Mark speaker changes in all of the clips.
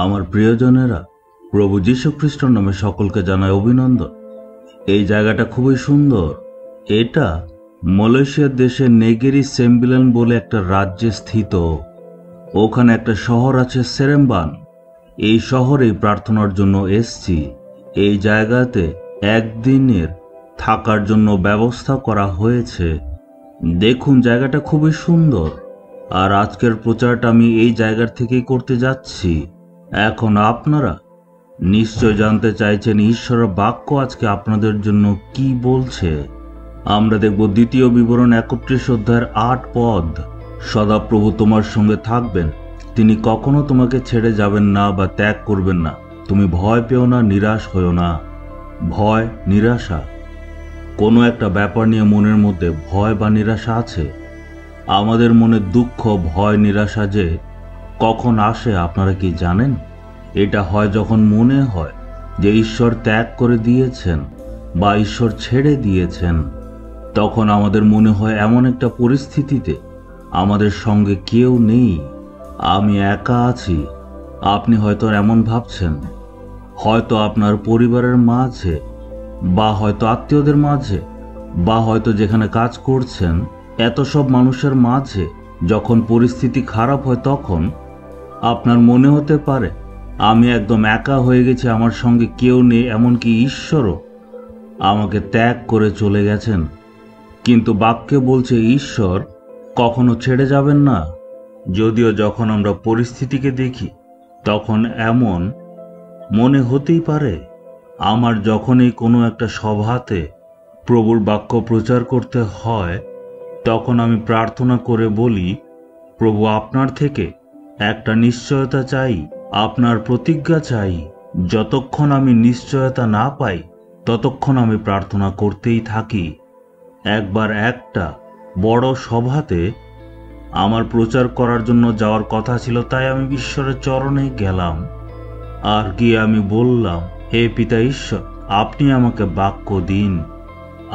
Speaker 1: আমার প্রিয়জনেরা, প্রভু যীশু খ্রিস্টের নামে সকলকে জানাই অভিনন্দন। এই জায়গাটা খুবই সুন্দর। এটা মালয়েশিয়ার দেশের নেগেরি সেম্বিলান বলে একটা রাজ্যে স্থিত। ওখানে একটা শহর আছে সেরেম্বান। এই শহরেই প্রার্থনার জন্য এসছি। এই জায়গাতে একদিনের থাকার জন্য ব্যবস্থা করা হয়েছে। দেখুন, জায়গাটা খুবই সুন্দর। আর আজকের প্রচারটা আমি এই জায়গার থেকেই করতে যাচ্ছি। এখন আপনারা নিশ্চয় জানতে চাইছেন ঈশ্বরের বাক্য আজকে আপনাদের জন্য কি বলছে। আমরা দেখব দ্বিতীয় বিবরণ 31 অধ্যায়ের 8 পদ। সদাপ্রভু তোমার সঙ্গে থাকবেন, তিনি কখনো তোমাকে ছেড়ে যাবেন না বা ত্যাগ করবেন না। তুমি ভয় পেও না, নিরাশ হও না। ভয়, নিরাশা, কোনো একটা ব্যাপার নিয়ে মনের মধ্যে ভয় বা নিরাশা আছে। আমাদের মনে দুঃখ, ভয়, নিরাশা যে কখন আসে আপনারা কি জানেন? এটা হয় যখন মনে হয় যে ঈশ্বর ত্যাগ করে দিয়েছেন বা ঈশ্বর ছেড়ে দিয়েছেন। তখন আমাদের মনে হয় এমন একটা পরিস্থিতিতে আমাদের সঙ্গে কেউ নেই, আমি একা আছি। আপনি হয়তো এমন ভাবছেন, হয়তো আপনার পরিবারের মাঝে বা হয়তো আত্মীয়দের মাঝে বা হয়তো যেখানে কাজ করছেন, এত সব মানুষের মাঝে যখন পরিস্থিতি খারাপ হয় তখন আপনার মনে হতে পারে আমি একদম একা হয়ে গেছি, আমার সঙ্গে কেউ নেই, এমনকি ঈশ্বরও আমাকে ত্যাগ করে চলে গেছেন। কিন্তু বাক্যে বলছে ঈশ্বর কখনো ছেড়ে যাবেন না। যদিও যখন আমরা পরিস্থিতিকে দেখি তখন এমন মনে হতেই পারে। আমার যখনই কোনো একটা সভাতে প্রভুর বাক্য প্রচার করতে হয় তখন আমি প্রার্থনা করে বলি, প্রভু আপনার থেকে একটা নিশ্চয়তা চাই, আপনার প্রতিজ্ঞা চাই। যতক্ষণ আমি নিশ্চয়তা না পাই ততক্ষণ আমি প্রার্থনা করতেই থাকি। একবার একটা বড় সভাতে আমার প্রচার করার জন্য যাওয়ার কথা ছিল, তাই আমি ঈশ্বরের চরণে গেলাম। আর গিয়ে আমি বললাম, হে পিতা ঈশ্বর, আপনি আমাকে বাক্য দিন,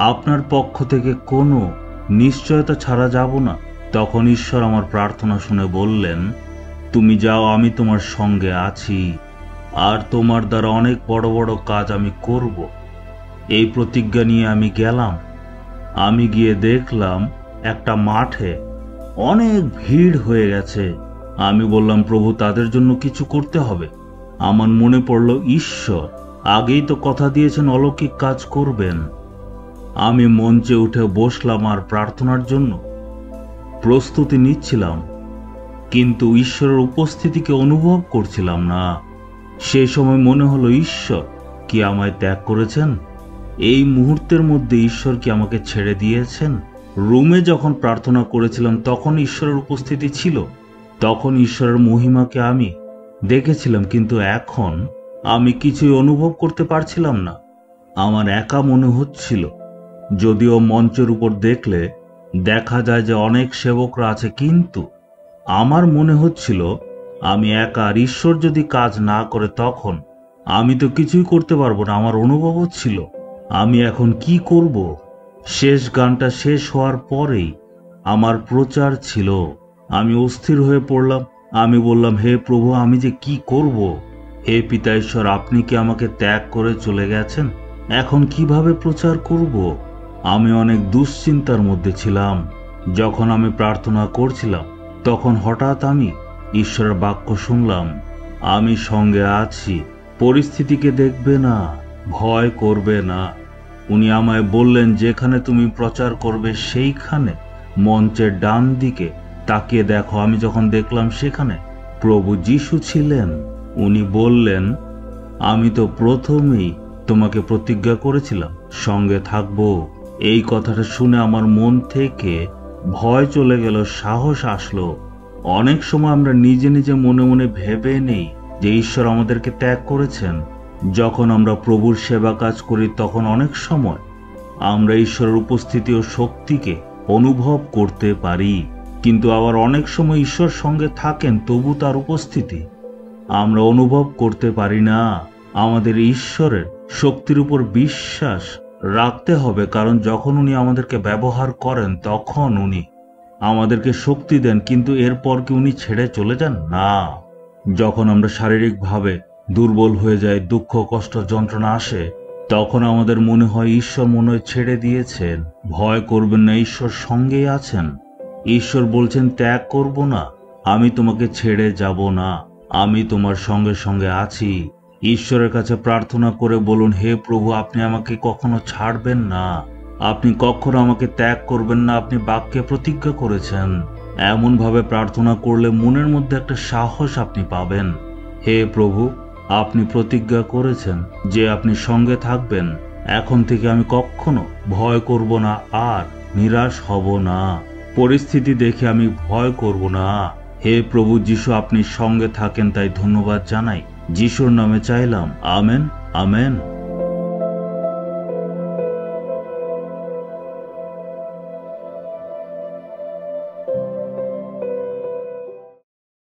Speaker 1: আপনার পক্ষ থেকে কোনো নিশ্চয়তা ছাড়া যাব না। তখন ঈশ্বর আমার প্রার্থনা শুনে বললেন, তুমি যাও, আমি তোমার সঙ্গে আছি, আর তোমার দ্বারা অনেক বড় বড় কাজ আমি করব। এই প্রতিজ্ঞা নিয়ে আমি গেলাম। আমি গিয়ে দেখলাম একটা মাঠে অনেক ভিড় হয়ে গেছে। আমি বললাম, প্রভু তাদের জন্য কিছু করতে হবে। আমার মনে পড়ল ঈশ্বর আগেই তো কথা দিয়েছেন অলৌকিক কাজ করবেন। আমি মঞ্চে উঠে বসলাম আর প্রার্থনার জন্য প্রস্তুতি নিচ্ছিলাম, কিন্তু ঈশ্বরের উপস্থিতিকে অনুভব করছিলাম না। সেই সময় মনে হলো, ঈশ্বর কি আমায় ত্যাগ করেছেন? এই মুহূর্তের মধ্যে ঈশ্বর কি আমাকে ছেড়ে দিয়েছেন? রুমে যখন প্রার্থনা করেছিলাম তখন ঈশ্বরের উপস্থিতি ছিল, তখন ঈশ্বরের মহিমাকে আমি দেখেছিলাম, কিন্তু এখন আমি কিছুই অনুভব করতে পারছিলাম না। আমার একা মনে হচ্ছিল। যদিও মঞ্চের উপর দেখলে দেখা যায় যে অনেক সেবকরা আছে, কিন্তু আমার মনে হচ্ছিল আমি একা, আর ঈশ্বর যদি কাজ না করে তখন আমি তো কিছুই করতে পারবো না। আমার অনুভব হচ্ছিল আমি এখন কি করব। শেষ গানটা শেষ হওয়ার পরেই আমার প্রচার ছিল। আমি অস্থির হয়ে পড়লাম। আমি বললাম, হে প্রভু, আমি যে কি করব? হে পিতা ঈশ্বর, আপনি কি আমাকে ত্যাগ করে চলে গেছেন? এখন কিভাবে প্রচার করব? আমি অনেক দুশ্চিন্তার মধ্যে ছিলাম। যখন আমি প্রার্থনা করছিলাম তখন হঠাৎ আমি ঈশ্বরের বাক্য শুনলাম, আমি সঙ্গে আছি, পরিস্থিতিকে দেখবে না, ভয় করবে না। উনি আমায় বললেন, যেখানে তুমি প্রচার করবে সেইখানে মঞ্চের ডান দিকে তাকিয়ে দেখো। আমি যখন দেখলাম সেখানে প্রভু যীশু ছিলেন। উনি বললেন, আমি তো প্রথমেই তোমাকে প্রতিজ্ঞা করেছিলাম সঙ্গে থাকবো। এই কথাটা শুনে আমার মন থেকে ভয় চলে গেল, সাহস আসলো। অনেক সময় আমরা নিজে নিজে মনে মনে ভেবে নেই যে ঈশ্বর আমাদেরকে ত্যাগ করেছেন। যখন আমরা প্রভুর সেবা কাজ করি তখন অনেক সময় আমরা ঈশ্বরের উপস্থিতি ও শক্তিকে অনুভব করতে পারি, কিন্তু আবার অনেক সময় ঈশ্বর সঙ্গে থাকেন, তবু তার উপস্থিতি আমরা অনুভব করতে পারি না। আমাদের ঈশ্বরের শক্তির উপর বিশ্বাস রাখতে হবে, কারণ যখন উনি আমাদেরকে ব্যবহার করেন তখন উনি আমাদেরকে শক্তি দেন, কিন্তু এরপর কি উনি ছেড়ে চলে যান? না, যখন আমরা শারীরিকভাবে দুর্বল হয়ে যাই, দুঃখ কষ্ট যন্ত্রণা আসে, তখন আমাদের মনে হয় ঈশ্বর মনে হয় ছেড়ে দিয়েছেন। ভয় করবেন না, ঈশ্বর সঙ্গেই আছেন। ঈশ্বর বলছেন ত্যাগ করব না, আমি তোমাকে ছেড়ে যাব না, আমি তোমার সঙ্গে সঙ্গে আছি। ঈশ্বরের কাছে প্রার্থনা করে বলুন, হে প্রভু, আপনি আমাকে কখনো ছাড়বেন না, আপনি কখনো আমাকে ত্যাগ করবেন না, আপনি বাক্যে প্রতিজ্ঞা করেছেন। এমন ভাবে প্রার্থনা করলে মনের মধ্যে একটা সাহস আপনি পাবেন। হে প্রভু, আপনি প্রতিজ্ঞা করেছেন যে আপনি সঙ্গে থাকবেন। এখন থেকে আমি কখনো ভয় করব না, আর নিরাশ হব না। পরিস্থিতি দেখে আমি ভয় করব না। হে প্রভু যিশু, আপনি সঙ্গে থাকেন, তাই ধন্যবাদ জানাই। যিশুর নামে চাইলাম, আমেন, আমেন।